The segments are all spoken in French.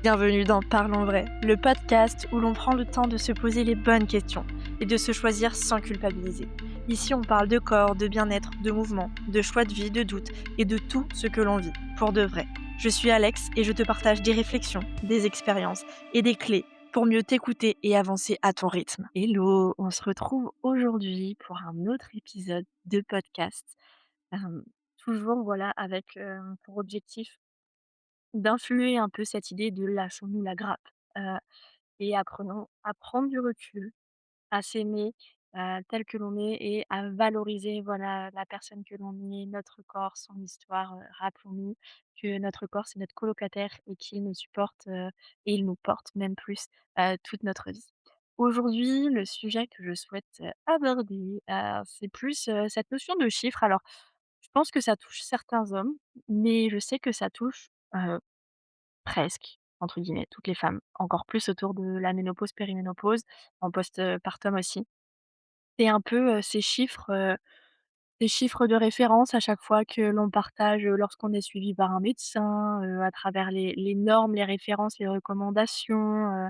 Bienvenue dans Parlons vrai, le podcast où l'on prend le temps de se poser les bonnes questions et de se choisir sans culpabiliser. Ici, on parle de corps, de bien-être, de mouvement, de choix de vie, de doutes et de tout ce que l'on vit, pour de vrai. Je suis Alex et je te partage des réflexions, des expériences et des clés pour mieux t'écouter et avancer à ton rythme. Hello, on se retrouve aujourd'hui pour un autre épisode de podcast. Euh, Toujours voilà avec pour objectif d'influer un peu cette idée de lâchons-nous la grappe, heu et apprenons à prendre du recul, à s'aimer, tel que l'on est et à valoriser, voilà, la personne que l'on est, notre corps, son histoire. Rappelons-nous que notre corps, c'est notre colocataire et qu'il nous supporte, et il nous porte même plus, toute notre vie. Aujourd'hui, le sujet que je souhaite, aborder, c'est plus, cette notion de chiffre. Alors, je pense que ça touche certains hommes, mais je sais que ça touche, presque, entre guillemets, toutes les femmes, encore plus autour de la ménopause, périménopause, en post-partum aussi. C'est un peu, ces chiffres de référence à chaque fois que l'on partage, lorsqu'on est suivi par un médecin, à travers les normes, les références, les recommandations,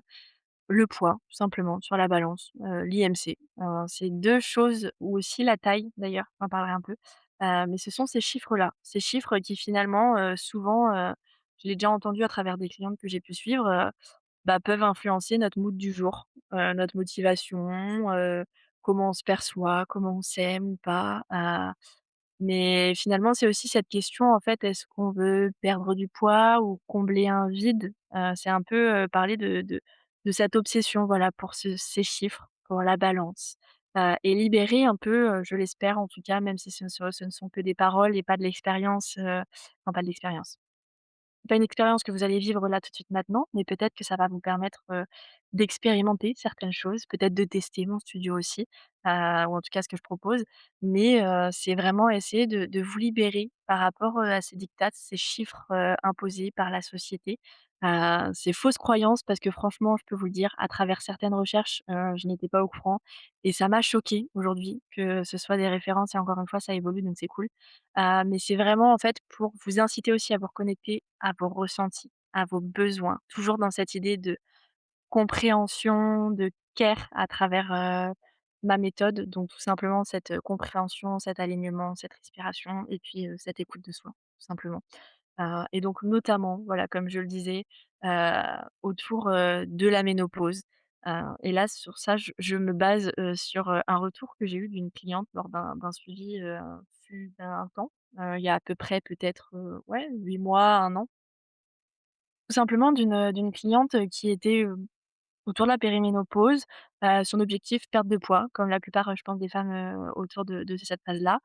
le poids, tout simplement, sur la balance, l'IMC. C'est 2 choses ou aussi la taille d'ailleurs, j'en parlerai un peu. Mais ce sont ces chiffres-là, ces chiffres qui finalement, souvent, je l'ai déjà entendu à travers des clientes que j'ai pu suivre, bah, peuvent influencer notre mood du jour, notre motivation, comment on se perçoit, comment on s'aime ou pas. Mais finalement, c'est aussi cette question, en fait, est-ce qu'on veut perdre du poids ou combler un vide? C'est un peu, parler de cette obsession, voilà, pour ces chiffres, pour la balance, et libérer un peu, je l'espère en tout cas, même si ce ne sont que des paroles et pas de l'expérience, enfin pas de l'expérience, pas une expérience que vous allez vivre là tout de suite maintenant, mais peut-être que ça va vous permettre, d'expérimenter certaines choses, peut-être de tester mon studio aussi, ou en tout cas ce que je propose. Mais, c'est vraiment essayer de vous libérer par rapport, à ces diktats, ces chiffres, imposés par la société, ces fausses croyances parce que franchement, je peux vous le dire, à travers certaines recherches, je n'étais pas au courant et ça m'a choquée aujourd'hui que ce soit des références et encore une fois ça évolue donc c'est cool. Mais c'est vraiment, en fait, pour vous inciter aussi à vous reconnecter à vos ressentis, à vos besoins, toujours dans cette idée de compréhension, de care à travers, ma méthode. Donc tout simplement cette, compréhension, cet alignement, cette respiration et puis, cette écoute de soi, tout simplement. Et donc notamment, voilà, comme je le disais, heu, autour, de la ménopause. Et là sur ça, je me base, sur, un retour que j'ai eu d'une cliente lors d'un suivi, fut un temps, il y a à peu près peut-être, ouais 8 mois, un an. Tout simplement d'une cliente, qui était, autour de la périménopause, son objectif perte de poids, comme la plupart, je pense des femmes, autour de cette phase-là.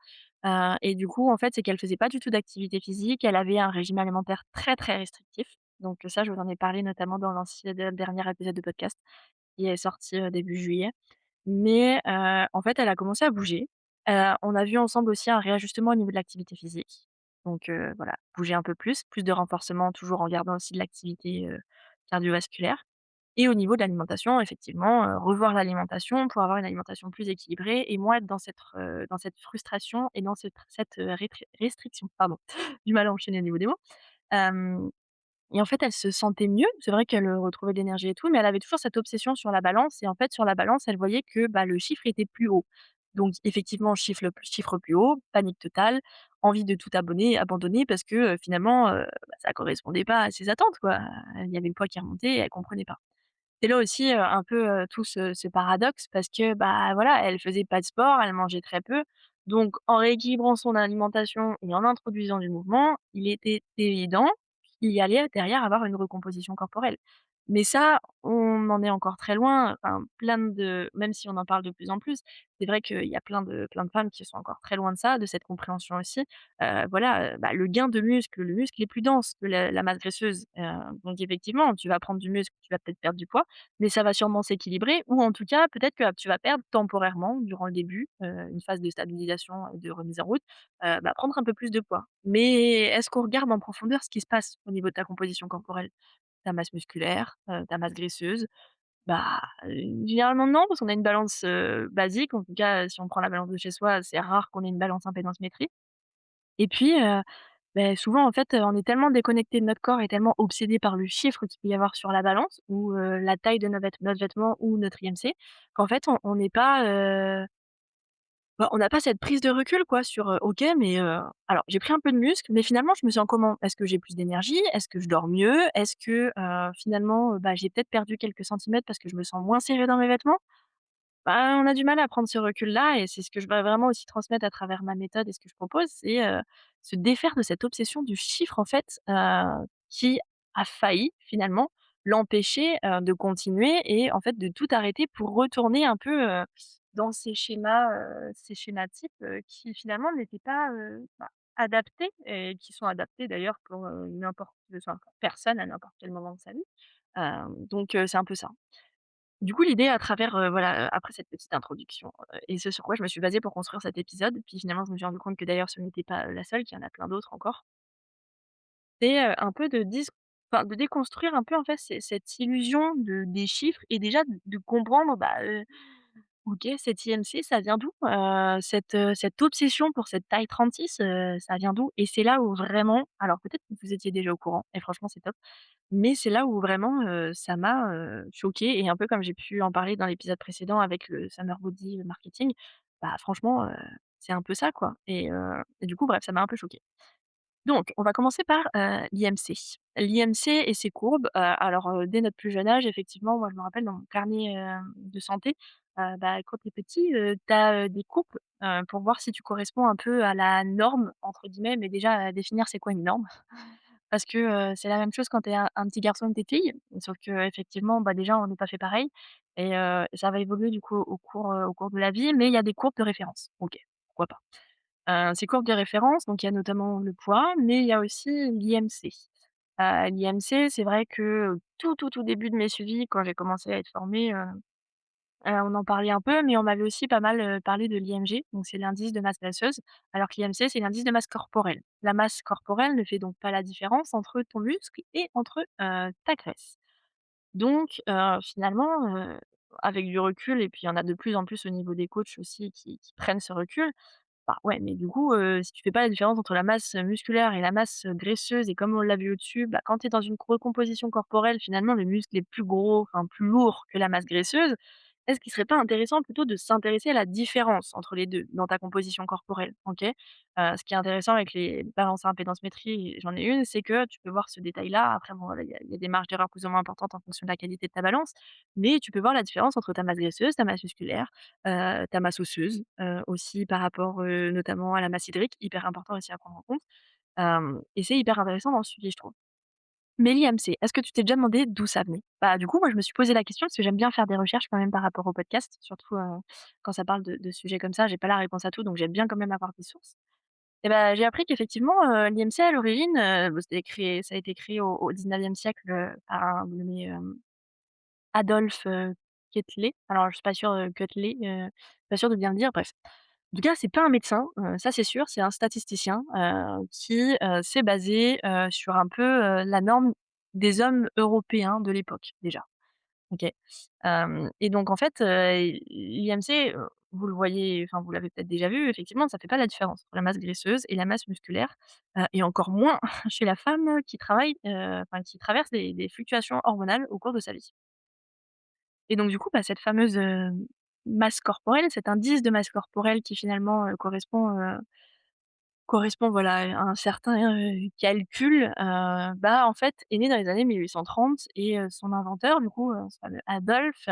Et du coup, en fait, c'est qu'elle faisait pas du tout d'activité physique, elle avait un régime alimentaire très, très restrictif. Donc ça, je vous en ai parlé notamment dans le dernier épisode de podcast qui est sorti, début juillet. Mais, en fait, elle a commencé à bouger. On a vu ensemble aussi un réajustement au niveau de l'activité physique. Donc, voilà, bouger un peu plus, plus de renforcement toujours en gardant aussi de l'activité, cardiovasculaire. Et au niveau de l'alimentation, effectivement, revoir l'alimentation pour avoir une alimentation plus équilibrée et moins être dans cette frustration et dans cette, restriction, pardon, du mal à enchaîner au niveau des mots. Hem Et en fait, elle se sentait mieux. C'est vrai qu'elle, retrouvait de l'énergie et tout, mais elle avait toujours cette obsession sur la balance et en fait, sur la balance, elle voyait que, bah, le chiffre était plus haut. Donc effectivement, chiffre plus haut, panique totale, envie de tout abandonner parce que, finalement, bah, ça correspondait pas à ses attentes, quoi. Il y avait le poids qui remontait et elle comprenait pas. C'est là aussi, un peu, tout ce paradoxe parce que, bah, voilà, elle faisait pas de sport, elle mangeait très peu. Donc en rééquilibrant son alimentation et en introduisant du mouvement, il était évident qu'il y allait derrière avoir une recomposition corporelle. Mais ça, on en est encore très loin, enfin plein de même si on en parle de plus en plus, c'est vrai qu'il y a plein de femmes qui sont encore très loin de ça, de cette compréhension aussi. Voilà, bah, le muscle est plus dense que la masse graisseuse. Donc effectivement, tu vas prendre du muscle, tu vas peut-être perdre du poids, mais ça va sûrement s'équilibrer ou en tout cas, peut-être que tu vas perdre temporairement durant le début, une phase de stabilisation et de remise en route, bah, prendre un peu plus de poids. Mais est-ce qu'on regarde en profondeur ce qui se passe au niveau de ta composition corporelle? Ta masse musculaire, ta masse graisseuse? Bah, généralement non, parce qu'on a une balance, basique. En tout cas, si on prend la balance de chez soi, c'est rare qu'on ait une balance impédance métrique et puis, Souvent, en fait, on est tellement déconnecté de notre corps et tellement obsédé par le chiffre qu'il peut y avoir sur la balance ou, la taille de notre vêtement ou notre IMC, qu'en fait, on n'est pas, on n'a pas cette prise de recul quoi sur, OK, mais, alors j'ai pris un peu de muscle, mais finalement je me sens comment? Est-ce que j'ai plus d'énergie? Est-ce que je dors mieux? Est-ce que, finalement, j'ai peut-être perdu quelques centimètres parce que je me sens moins serrée dans mes vêtements? Bah, on a du mal à prendre ce recul-là et c'est ce que je veux vraiment aussi transmettre à travers ma méthode et ce que je propose, c'est, se défaire de cette obsession du chiffre en fait, qui a failli finalement l'empêcher, de continuer et en fait de tout arrêter pour retourner un peu, dans ces schémas types, qui finalement n'étaient pas, adaptés et qui sont adaptés d'ailleurs pour, pour personne à n'importe quel moment de sa vie. C'est un peu ça. Du coup, l'idée à travers, après cette petite introduction, et ce sur quoi je me suis basée pour construire cet épisode, puis finalement je me suis rendu compte que d'ailleurs ce n'était pas, la seule, qu'il y en a plein d'autres encore. C'est, un peu de déconstruire un peu en fait cette illusion des chiffres et déjà de comprendre, OK, cette IMC ça vient d'où? Cette obsession pour cette taille 36, ça vient d'où? Et c'est là où vraiment alors peut-être que vous étiez déjà au courant et franchement c'est top. Mais c'est là où vraiment, ça m'a, choquée et un peu comme j'ai pu en parler dans l'épisode précédent avec le Summer Body Marketing, franchement, c'est un peu ça quoi et du coup bref, ça m'a un peu choquée. Donc on va commencer par, l'IMC. L'IMC et ses courbes, dès notre plus jeune âge effectivement, moi je me rappelle dans mon carnet, de santé, quand tu es petit, tu as, des courbes, pour voir si tu corresponds un peu à la «norme» entre guillemets, mais déjà, définir c'est quoi une norme? Parce que, c'est la même chose quand tu es un petit garçon ou une petite fille, sauf qu'effectivement, déjà, on n'est pas fait pareil et ça va évoluer du coup au cours de la vie, mais il y a des courbes de référence. OK, pourquoi pas. Ces courbes de référence, donc il y a notamment le poids, mais il y a aussi l'IMC. L'IMC, c'est vrai que, tout début de mes suivis, quand j'ai commencé à être formée, on en parlait un peu, mais on m'avait aussi pas mal, parlé de l'IMG, donc c'est l'indice de masse graisseuse, alors que l'IMC, c'est l'indice de masse corporelle. La masse corporelle ne fait donc pas la différence entre ton muscle et entre, ta graisse. Donc finalement, avec du recul et puis il y en a de plus en plus au niveau des coachs aussi qui prennent ce recul, ouais, mais du coup, si tu fais pas la différence entre la masse, musculaire et la masse, graisseuse et comme on l'a vu au-dessus, quand tu es dans une recomposition corporelle, finalement, le muscle est plus gros, enfin plus lourd que la masse graisseuse. Est-ce qu'il serait pas intéressant plutôt de s'intéresser à la différence entre les 2 dans ta composition corporelle? OK? Ce qui est intéressant avec les balances à impédance métrique, j'en ai une, c'est que tu peux voir ce détail-là. Après bon, voilà, il y a des marges d'erreur plus ou moins importantes en fonction de la qualité de ta balance, mais tu peux voir la différence entre ta masse graisseuse, ta masse musculaire, ta masse osseuse, aussi par rapport, notamment à la masse hydrique, hyper important aussi à prendre en compte. Hem Et c'est hyper intéressant dans le suivi, je trouve. Mais l'IMC, est-ce que tu t'es déjà demandé d'où ça venait? Du coup, moi, je me suis posé la question parce que j'aime bien faire des recherches quand même par rapport au podcast, surtout, quand ça parle de sujets comme ça. J'ai pas la réponse à tout, donc j'aime bien quand même avoir des sources. Et j'ai appris qu'effectivement, l'IMC à l'origine, ça a été créé au 19e siècle, par un nommé, Adolphe, Quetelet. Alors je suis pas sûre, Quetelet, pas sûre de bien le dire, bref. En tout cas, c'est pas un médecin, ça c'est sûr, c'est un statisticien, qui, s'est basé, sur un peu, la norme des hommes européens de l'époque déjà. OK. Et donc en fait, l'IMC, vous le voyez, enfin vous l'avez peut-être déjà vu, effectivement, ça fait pas la différence entre la masse graisseuse et la masse musculaire, et encore moins chez la femme qui travaille, qui traverse des fluctuations hormonales au cours de sa vie. Et donc du coup, cette fameuse, masse corporelle, cet indice de masse corporelle qui finalement, correspond voilà, à un certain, calcul, en fait, est né dans les années 1830 et son inventeur du coup, ce fameux Adolphe,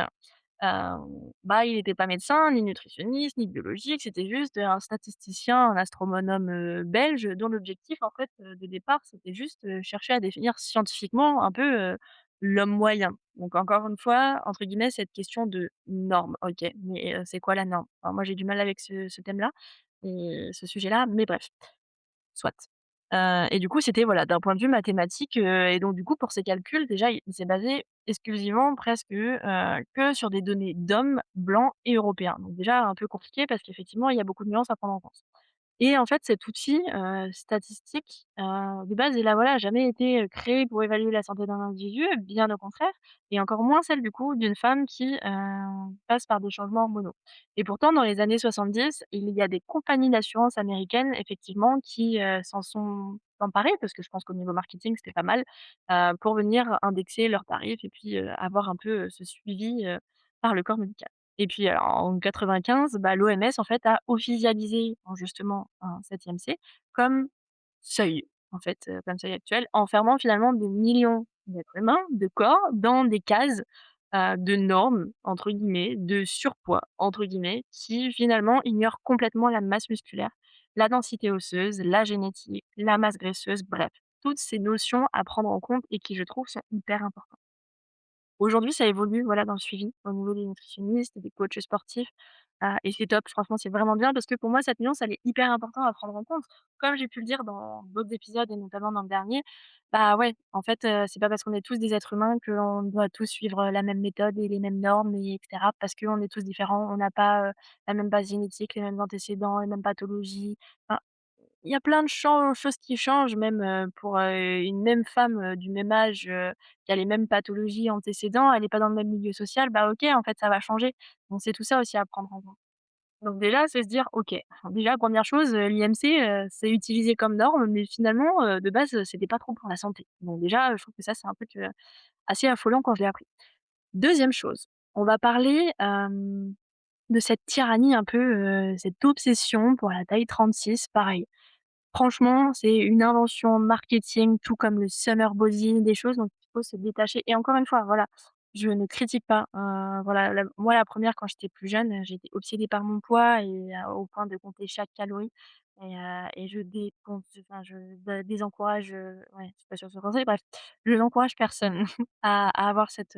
il était pas médecin, ni nutritionniste, ni biologique, c'était juste, un statisticien, un astronome, belge dont l'objectif en fait, de départ, c'était juste, chercher à définir scientifiquement un peu, l'homme moyen. Donc encore une fois, entre guillemets, cette question de norme, OK, mais c'est quoi la norme? Alors moi j'ai du mal avec ce thème-là et ce sujet-là, mais bref. Soit. Et du coup, c'était voilà, d'un point de vue mathématique, et donc du coup, pour ses calculs, déjà, il s'est basé exclusivement presque, que sur des données d'hommes blancs et européens. Donc déjà un peu compliqué parce qu'effectivement, il y a beaucoup de nuances à prendre en compte. Et en fait, cet outil, statistique, de base, il a voilà, jamais été, créé pour évaluer la santé d'un individu, bien au contraire, et encore moins celle du coup d'une femme qui, passe par des changements hormonaux. Et pourtant dans les années 70, il y a des compagnies d'assurance américaines effectivement qui, s'en sont emparées, parce que je pense qu'au niveau marketing, c'était pas mal, pour venir indexer leurs tarifs et puis, avoir un peu, ce suivi, par le corps médical. Et puis alors en 95, bah, l'OMS en fait a officialisé justement un 7e C comme seuil, en fait, comme seuil actuel, enfermant finalement des millions d'êtres humains, de corps, dans des cases, de «normes» entre guillemets, de «surpoids» entre guillemets, qui finalement ignorent complètement la masse musculaire, la densité osseuse, la génétique, la masse graisseuse, bref, toutes ces notions à prendre en compte et qui je trouve sont hyper importantes. Aujourd'hui, ça évolue, voilà, dans le suivi, au niveau des nutritionnistes, des coachs sportifs, et c'est top. Franchement, c'est vraiment bien parce que pour moi, cette nuance, elle est hyper importante à prendre en compte. Comme j'ai pu le dire dans d'autres épisodes et notamment dans le dernier, bah, ouais, en fait, c'est pas parce qu'on est tous des êtres humains qu'on doit tous suivre, la même méthode et les mêmes normes et cetera, parce qu'on est tous différents. On n'a pas, la même base génétique, les mêmes antécédents, les mêmes pathologies. Enfin, il y a plein de choses qui changent même, pour, une même femme, du même âge, qui a les mêmes pathologies, antécédents, elle est pas dans le même milieu social, bah, OK, en fait, ça va changer. Donc c'est tout ça aussi à prendre en compte. Donc déjà, c'est se dire: «OK». Déjà, première chose, l'IMC, c'est utilisé comme norme, mais finalement, de base, c'était pas trop pour la santé. Donc déjà, je trouve que ça, c'est un truc, assez affolant quand je l'ai appris. Deuxième chose, on va parler, de cette tyrannie un peu, cette obsession pour la taille 36, pareil. Franchement, c'est une invention marketing, tout comme le summer body, des choses dont il faut se détacher. Et encore une fois, voilà, je ne critique pas, voilà, moi la première quand j'étais plus jeune, j'étais obsédée par mon poids et au point de compter chaque calorie et je déconse enfin je désencourage, ouais, je suis pas sûre de ce conseil, bref, je n'encourage personne à avoir cette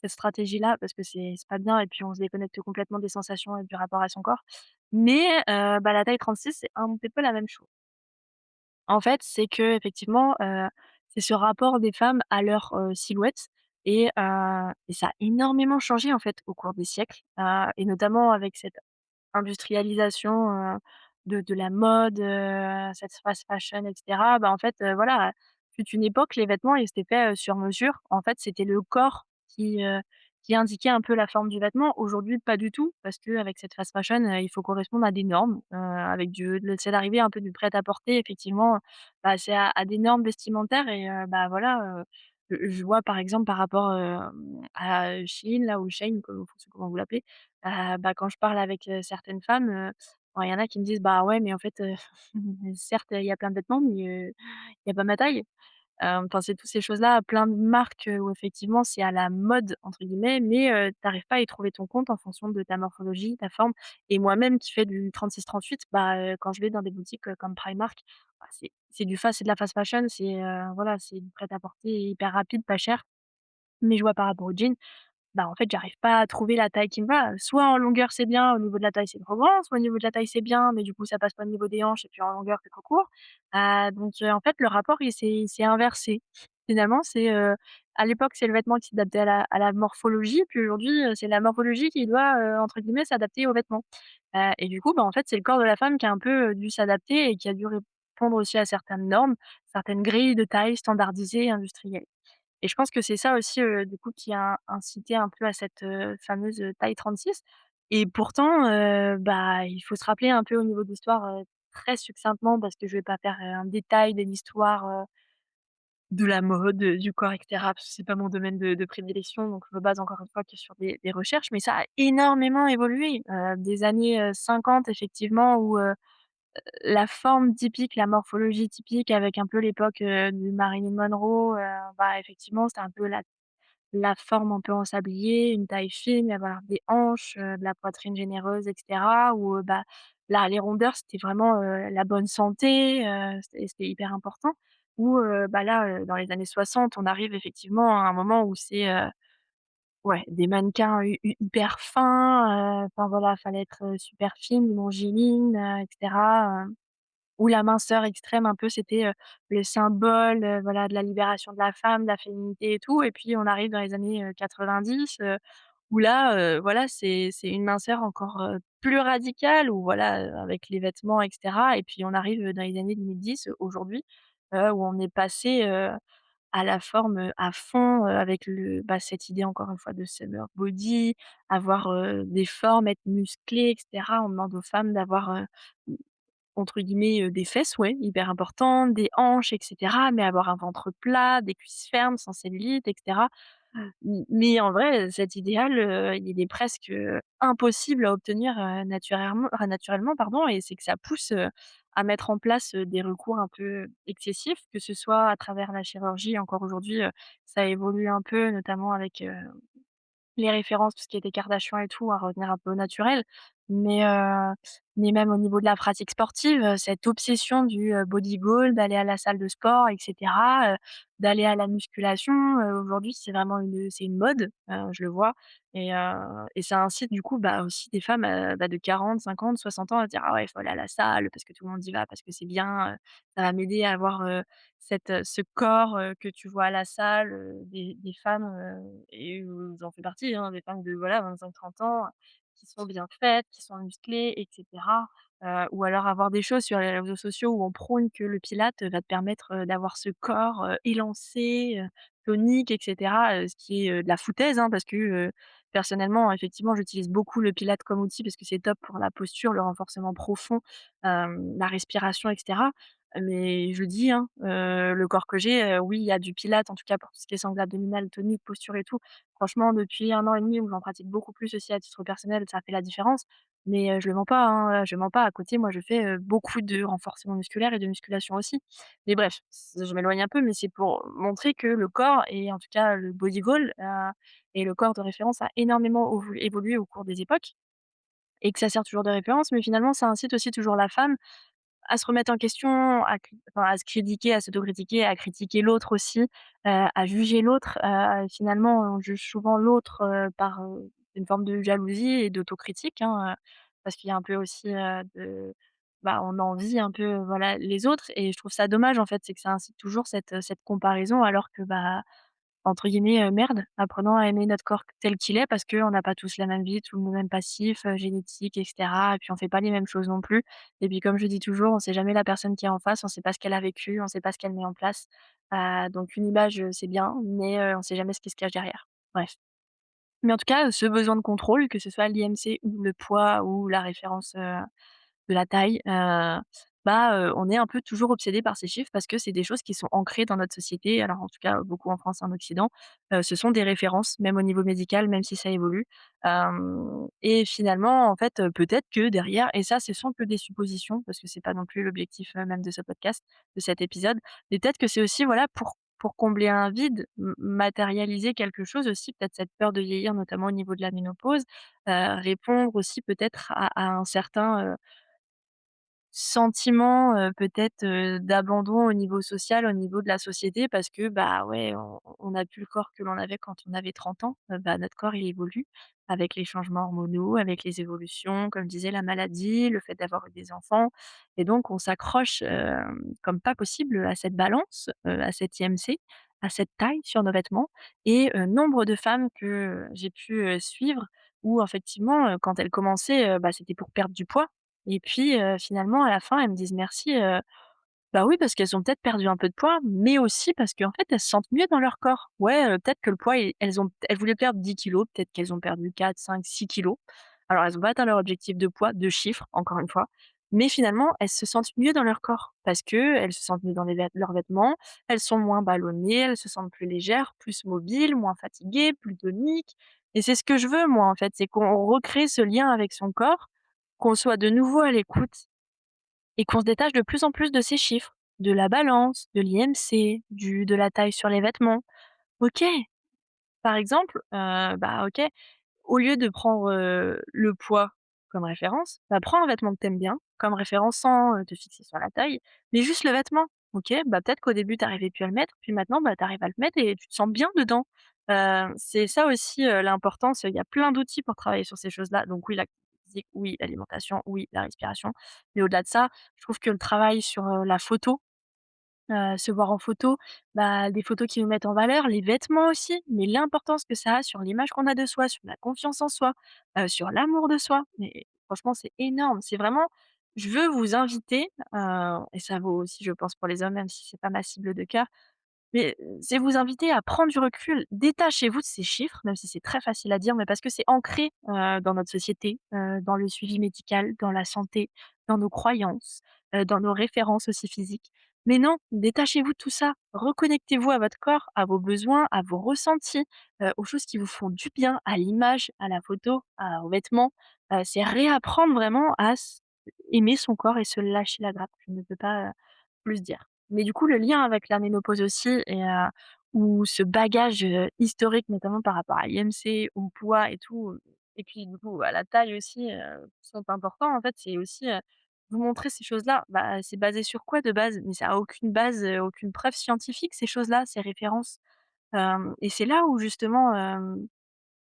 stratégie-là parce que c'est pas bien et puis on se déconnecte complètement des sensations et du rapport à son corps. Mais bah, la taille 36, c'est un petit peu la même chose. En fait, c'est qu'effectivement, c'est ce rapport des femmes à leur, silhouette et ça a énormément changé, en fait, au cours des siècles, et notamment avec cette industrialisation, de la mode, cette fast fashion et cetera. Bah, en fait, voilà, fut une époque, les vêtements, ils étaient faits, sur mesure. En fait, c'était le corps qui indiquait un peu la forme du vêtement. Aujourd'hui, pas du tout, parce qu'avec cette fast fashion, il faut correspondre à des normes, avec c'est l'arrivée un peu du prêt-à-porter effectivement, bah, c'est à des normes vestimentaires et bah, voilà, je vois par exemple par rapport, à Shein là ou Shein comme en fonction comment vous l'appelez, bah, quand je parle avec, certaines femmes, bon, il y en a qui me disent: «Bah, ouais, mais en fait, certes, il y a plein de vêtements, mais il y a pas ma taille». Enfin, c'est toutes ces choses-là, plein de marques, où effectivement c'est à la «mode» entre guillemets, mais tu pas à y trouver ton compte en fonction de ta morphologie, ta forme. Et moi-même qui fais du 36-38, bah, quand je vais dans des boutiques, comme Primark, bah, c'est c'est de la fast fashion, c'est, voilà, c'est du prêt-à-porter hyper rapide, pas cher. Mais je vois par rapport aux jeans, bah, en fait, j'arrive pas à trouver la taille qui me va. Soit en longueur, c'est bien, au niveau de la taille, c'est trop grand, soit au niveau de la taille, c'est bien, mais du coup, ça passe pas au niveau des hanches et puis en longueur, c'est trop court. Donc en fait, le rapport, il s'est inversé. Finalement, c'est, à l'époque, c'est le vêtement qui s'adaptait à la morphologie, puis aujourd'hui, c'est la morphologie qui doit, entre guillemets, «s'adapter aux vêtements». Et du coup, bah, en fait, c'est le corps de la femme qui a un peu, dû s'adapter et qui a dû répondre aussi à certaines normes, certaines grilles de taille standardisées et industrielles. Et je pense que c'est ça aussi, du coup, qui a incité un peu à cette, fameuse, taille 36. Et pourtant, bah, il faut se rappeler un peu au niveau de l'histoire, très succinctement parce que je vais pas faire, un détail de l'histoire, de la mode, du corps et cetera, parce que c'est pas mon domaine de prédilection, donc je me base encore une fois que sur des recherches, mais ça a énormément évolué, des années, 50 effectivement où, la forme typique, la morphologie typique avec un peu l'époque, de Marilyn Monroe, bah, effectivement, c'était un peu la forme un peu en sablier, une taille fine, avoir des hanches, de la poitrine généreuse et cetera. Ou, bah, là, les rondeurs, c'était vraiment, la bonne santé, c'était hyper important. Ou, bah, là, dans les années 60, on arrive effectivement à un moment où c'est, ouais, des mannequins hyper fins, enfin voilà, fallait être, super fine, longiligne, et cetera, où la minceur extrême un peu c'était, le symbole, voilà, de la libération de la femme, de la féminité et tout. Et puis on arrive dans les années, 90, Où là, voilà, c'est une minceur encore, plus radicale où voilà, avec les vêtements et cetera et puis on arrive, dans les années 2010, aujourd'hui, où on est passé, à la forme, à fond, avec cette idée encore une fois de summer body, avoir, des formes, être musclé et cetera. On demande aux femmes d'avoir, entre guillemets, «des fesses», ouais, hyper importantes, des hanches et cetera, mais avoir un ventre plat, des cuisses fermes, sans cellulite et cetera. Mais en vrai, cet idéal, il est presque, impossible à obtenir, naturellement, pardon et c'est que ça pousse, à mettre en place, des recours un peu excessifs, que ce soit à travers la chirurgie. Encore aujourd'hui, ça évolue un peu, notamment avec, les références, tout ce qui était Kardashian et tout, à revenir un peu au naturel. Mais même au niveau de la pratique sportive, cette obsession du, body goal, d'aller à la salle de sport et cetera, d'aller à la musculation, aujourd'hui, c'est une mode, je le vois et ça incite du coup, bah, aussi des femmes, de 40, 50, 60 ans à dire: «Ah ouais, il faut aller à la salle parce que tout le monde y va, parce que c'est bien, ça va m'aider à avoir, ce corps, que tu vois à la salle», des femmes, et j'en fais partie, hein, des femmes de voilà 25-30 ans, qui sont bien faites, qui sont musclées et cetera. Ou alors avoir des choses sur les réseaux sociaux où on prône que le pilate va te permettre, d'avoir ce corps, élancé, tonique et cetera, ce qui est, de la foutaise, hein, parce que, personnellement, effectivement, j'utilise beaucoup le pilate comme outil parce que c'est top pour la posture, le renforcement profond, la respiration et cetera. Mais je dis, hein, le corps que j'ai, oui, il y a du pilates, en tout cas pour tout ce qui est sangle abdominale, tonique, posture et tout. Franchement, depuis 1 an et demi où j'en pratique beaucoup plus aussi à titre personnel, ça fait la différence. Mais, je le mens pas, hein, je mens pas. À côté, moi, je fais, beaucoup de renforcement musculaire et de musculation aussi. Mais bref, je m'éloigne un peu, mais c'est pour montrer que le corps et en tout cas le body goal, et le corps de référence a énormément évolué au cours des époques et que ça sert toujours de référence. Mais finalement, ça incite aussi toujours la femme à se remettre en question, à se critiquer, à s'autocritiquer, à critiquer l'autre aussi, à juger l'autre. Finalement, on juge souvent l'autre, par, une forme de jalousie et d'autocritique, hein, parce qu'il y a un peu aussi, on envie un peu, voilà, les autres et je trouve ça dommage, en fait, c'est que ça incite toujours cette comparaison alors que, bah, entre guillemets, «merde», apprenons à aimer notre corps tel qu'il est parce qu'on n'a pas tous la même vie, tout le même passif, génétique et cetera et puis on fait pas les mêmes choses non plus et puis comme je dis toujours, on sait jamais la personne qui est en face, on sait pas ce qu'elle a vécu, on sait pas ce qu'elle met en place, donc une image, c'est bien, mais on sait jamais ce qui se cache derrière. Bref. Mais en tout cas, ce besoin de contrôle, que ce soit l'IMC ou le poids ou la référence, de la taille, on est un peu toujours obsédé par ces chiffres parce que c'est des choses qui sont ancrées dans notre société. Alors en tout cas, beaucoup en France et en Occident, ce sont des références, même au niveau médical, même si ça évolue. Et finalement, en fait, peut-être que derrière et ça, ce sont que des suppositions parce que c'est pas non plus l'objectif, même de ce podcast, de cet épisode, mais peut-être que c'est aussi, voilà, pour combler un vide, matérialiser quelque chose aussi, peut-être cette peur de vieillir, notamment au niveau de la ménopause, répondre aussi peut-être à un certain, sentiment, peut-être, d'abandon au niveau social, au niveau de la société parce que, bah, ouais, on n'a plus le corps que l'on avait quand on avait 30 ans. Notre corps, il évolue avec les changements hormonaux, avec les évolutions, comme je disais, la maladie, le fait d'avoir eu des enfants et donc on s'accroche, comme pas possible à cette balance, à cet IMC, à cette taille sur nos vêtements et nombre de femmes que j'ai pu, suivre où effectivement, quand elles commençaient, c'était pour perdre du poids et puis, finalement, à la fin, elles me disent merci, bah, oui, parce qu'elles ont peut-être perdu un peu de poids, mais aussi parce qu'en fait, elles se sentent mieux dans leur corps. Ouais, peut-être que le poids, elles voulaient perdre 10 kilos, peut-être qu'elles ont perdu 4, 5, 6 kilos. Alors elles ont pas atteint leur objectif de poids, de chiffre, encore une fois, mais finalement, elles se sentent mieux dans leur corps parce qu'elles se sentent mieux dans leurs vêtements, elles sont moins ballonnées, elles se sentent plus légères, plus mobiles, moins fatiguées, plus toniques et c'est ce que je veux moi, en fait, c'est qu'on recrée ce lien avec son corps, qu'on soit de nouveau à l'écoute et qu'on se détache de plus en plus de ces chiffres, de la balance, de l'IMC, de la taille sur les vêtements. OK, par exemple, OK, au lieu de prendre, le poids comme référence, prends un vêtement que tu aimes bien comme référence sans, te fixer sur la taille, mais juste le vêtement. OK, peut-être qu'au début tu arrivais plus à le mettre, puis maintenant, tu arrives à le mettre et tu te sens bien dedans. C'est ça aussi, l'importance, il y a plein d'outils pour travailler sur ces choses-là. Donc oui, l'activité physique, oui, l'alimentation, oui, la respiration, mais au-delà de ça, je trouve que le travail sur, la photo se voir en photo, bah, des photos qui nous mettent en valeur, les vêtements aussi, mais l'importance que ça a sur l'image qu'on a de soi, sur la confiance en soi, sur l'amour de soi, mais franchement, c'est énorme. C'est vraiment je veux vous inviter, et ça vaut aussi, je pense, pour les hommes, même si c'est pas ma cible de cœur, mais, c'est vous inviter à prendre du recul. Détachez-vous de ces chiffres, même si c'est très facile à dire, mais parce que c'est ancré, dans notre société, dans le suivi médical, dans la santé, dans nos croyances, dans nos références aussi physiques. Mais non, détachez-vous de tout ça. Reconnectez-vous à votre corps, à vos besoins, à vos ressentis, aux choses qui vous font du bien, à l'image, à la photo, aux vêtements. C'est réapprendre vraiment à aimer son corps et se lâcher la grappe. Je ne peux pas, plus dire. Mais du coup, le lien avec la ménopause aussi et ou ce bagage, historique, notamment par rapport à l'IMC, au poids et tout, et puis du coup à la taille aussi, sont importants en fait. C'est aussi, vous montrer ces choses-là. Bah, c'est basé sur quoi de base? Mais ça a aucune base, aucune preuve scientifique ces choses-là, ces références. Et c'est là où justement,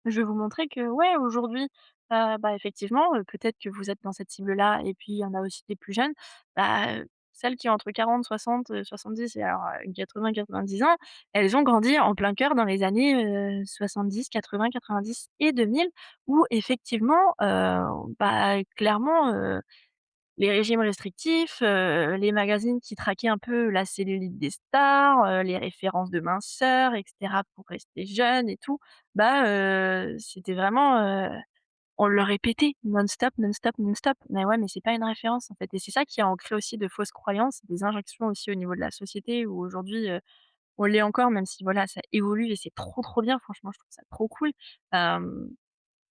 je vais vous montrer que ouais, aujourd'hui, bah, effectivement, peut-être que vous êtes dans cette cible-là et puis il y en a aussi des plus jeunes. Bah, celles qui ont entre 40, 60, 70 et alors, 80-90 ans, elles ont grandi en plein cœur dans les années, 70, 80, 90 et 2000 où effectivement, bah, clairement, les régimes restrictifs, les magazines qui traquaient un peu la cellulite des stars, les références de minceur et cetera pour rester jeune et tout, bah, c'était vraiment, on le répétait non-stop, non-stop, non-stop. Mais ouais, mais c'est pas une référence en fait et c'est ça qui a ancré aussi de fausses croyances, des injonctions aussi au niveau de la société où aujourd'hui, on l'est encore même si voilà, ça évolue et c'est trop, trop bien franchement, je trouve ça trop cool. Hem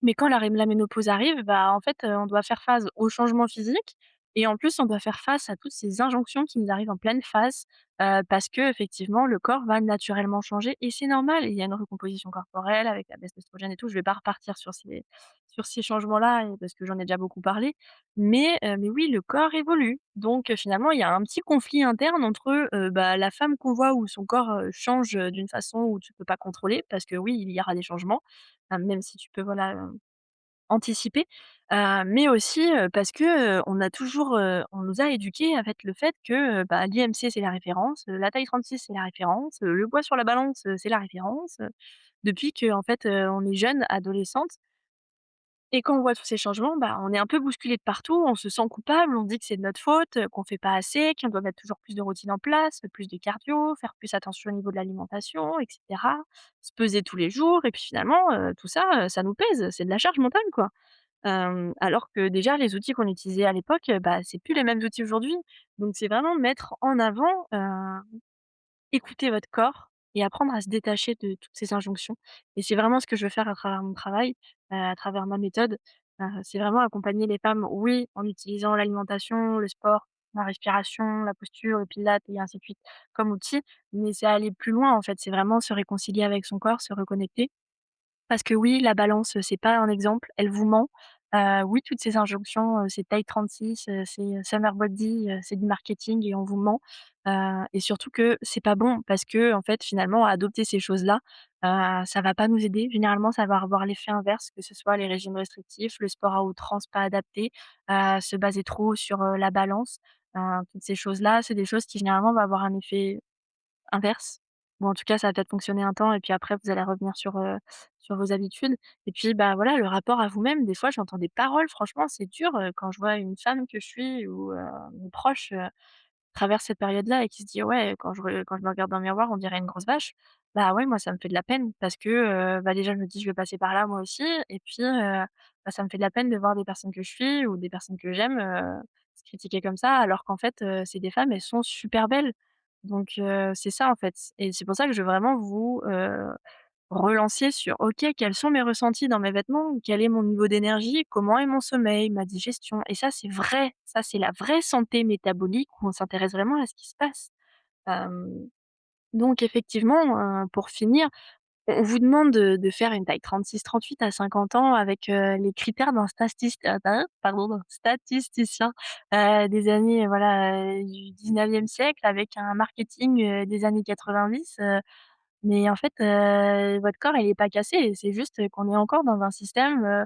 mais quand la ménopause arrive, bah, en fait, on doit faire face aux changements physiques et en plus, on doit faire face à toutes ces injonctions qui nous arrivent en pleine face, parce qu'effectivement, le corps va naturellement changer et c'est normal. Il y a une recomposition corporelle avec la baisse d'œstrogène et tout. Je vais pas repartir sur ces changements-là et parce que j'en ai déjà beaucoup parlé. Mais oui, le corps évolue. Donc finalement, il y a un petit conflit interne entre, bah, la femme qu'on voit où son corps, change, d'une façon où tu peux pas contrôler parce que oui, il y aura des changements, même si tu peux, voilà, anticiper, mais aussi, parce que, on nous a éduqués avec le fait que, bah, l'IMC c'est la référence, la taille 36 c'est la référence, le poids sur la balance, c'est la référence, depuis qu'en fait, on est jeune, adolescente et quand on voit tous ces changements, bah, on est un peu bousculé de partout, on se sent coupable, on dit que c'est de notre faute, qu'on fait pas assez, qu'on doit mettre toujours plus de routine en place, plus de cardio, faire plus attention au niveau de l'alimentation et cetera, se peser tous les jours et puis finalement, tout ça, ça nous pèse, c'est de la charge mentale, quoi. Alors que déjà les outils qu'on utilisait à l'époque, bah, c'est plus les mêmes outils aujourd'hui. Donc c'est vraiment mettre en avant, écouter votre corps et apprendre à se détacher de toutes ces injonctions et c'est vraiment ce que je veux faire à travers mon travail, à travers ma méthode. C'est vraiment accompagner les femmes, oui, en utilisant l'alimentation, le sport, la respiration, la posture, le pilates et ainsi de suite comme outils, mais c'est aller plus loin en fait, c'est vraiment se réconcilier avec son corps, se reconnecter parce que oui, la balance, c'est pas un exemple, elle vous ment. Oui, toutes ces injonctions, c'est taille 36, c'est, summer body, c'est du marketing et on vous ment. Et surtout que c'est pas bon parce qu'en fait, finalement, adopter ces choses-là, ça va pas nous aider. Généralement, ça va avoir l'effet inverse, que ce soit les régimes restrictifs, le sport à outrance pas adapté, se baser trop sur, la balance. Toutes ces choses-là, c'est des choses qui généralement vont avoir un effet inverse, ou en tout cas ça va peut-être fonctionner un temps et puis après vous allez revenir sur vos habitudes et puis, bah, voilà, le rapport à vous-même, des fois j'entends des paroles, franchement c'est dur, quand je vois une femme que je suis ou, mes proches, traversent cette période-là et qui se dit: «Ouais, quand je me regarde dans le miroir, on dirait une grosse vache». Bah, ouais, moi ça me fait de la peine parce que, bah, déjà je me dis: «Je vais passer par là moi aussi» et puis, bah, ça me fait de la peine de voir des personnes que je suis ou des personnes que j'aime, se critiquer comme ça alors qu'en fait, c'est des femmes, elles sont super belles. Donc c'est ça en fait et c'est pour ça que je veux vraiment vous, relancer sur: «OK, quels sont mes ressentis dans mes vêtements? Quel est mon niveau d'énergie? Comment est mon sommeil, ma digestion?» et ça, c'est vrai, ça, c'est la vraie santé métabolique où on s'intéresse vraiment à ce qui se passe. Hem, donc effectivement, pour finir, on vous demande de faire une taille 36-38 à 50 ans avec, les critères d'un statisticien, des années, voilà, du 19e siècle avec un marketing, des années 90, mais en fait, votre corps il est pas cassé, c'est juste qu'on est encore dans un système,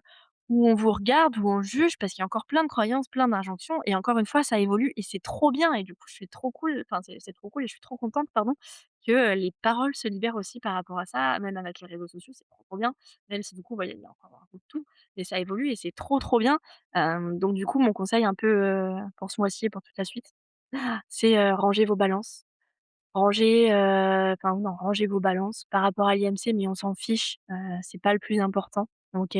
où on vous regarde, où on juge parce qu'il y a encore plein de croyances, plein d'injonctions et encore une fois, ça évolue et c'est trop bien et du coup, je suis trop cool, enfin, c'est trop cool et je suis trop contente, pardon, que, les paroles se libèrent aussi par rapport à ça, même avec les réseaux sociaux, c'est trop, trop bien. Même si du coup, bah, il y a encore un peu de tout, mais ça évolue et c'est trop, trop bien. Donc du coup, mon conseil un peu, pour ce mois-ci et pour toute la suite, c'est, rangez vos balances. Rangez, enfin non, rangez vos balances par rapport à l'IMC, mais on s'en fiche, c'est pas le plus important, OK?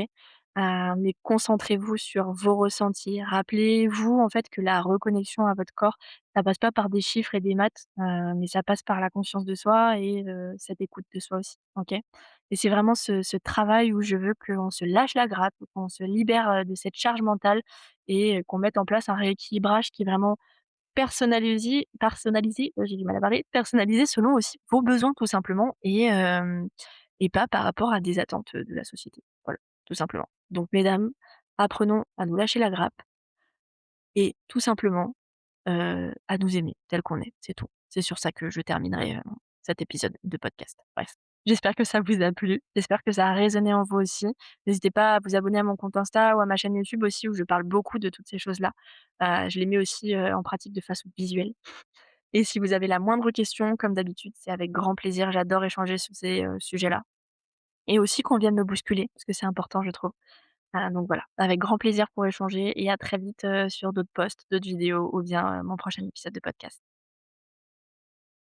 Mais concentrez-vous sur vos ressentis. Rappelez-vous, en fait, que la reconnexion à votre corps, ça passe pas par des chiffres et des maths, mais ça passe par la conscience de soi et cette écoute de soi aussi, OK? Et c'est vraiment ce travail où je veux qu'on se lâche la grappe, qu'on se libère, de cette charge mentale et qu'on mette en place un rééquilibrage qui est vraiment personnalisé, j'ai du mal à parler, personnalisé selon aussi vos besoins tout simplement et pas par rapport à des attentes, de la société. Voilà, tout simplement. Donc mesdames, apprenons à nous lâcher la grappe et tout simplement, à nous aimer tel qu'on est, c'est tout. C'est sur ça que je terminerai, cet épisode de podcast. Bref, j'espère que ça vous a plu, j'espère que ça a résonné en vous aussi. N'hésitez pas à vous abonner à mon compte Insta ou à ma chaîne YouTube aussi où je parle beaucoup de toutes ces choses-là. Je les mets aussi, en pratique de façon visuelle et si vous avez la moindre question, comme d'habitude, c'est avec grand plaisir. J'adore échanger sur ces, sujets-là et aussi qu'on vienne me bousculer parce que c'est important, je trouve. Donc voilà, avec grand plaisir pour échanger et à très vite, sur d'autres posts, d'autres vidéos ou bien, mon prochain épisode de podcast.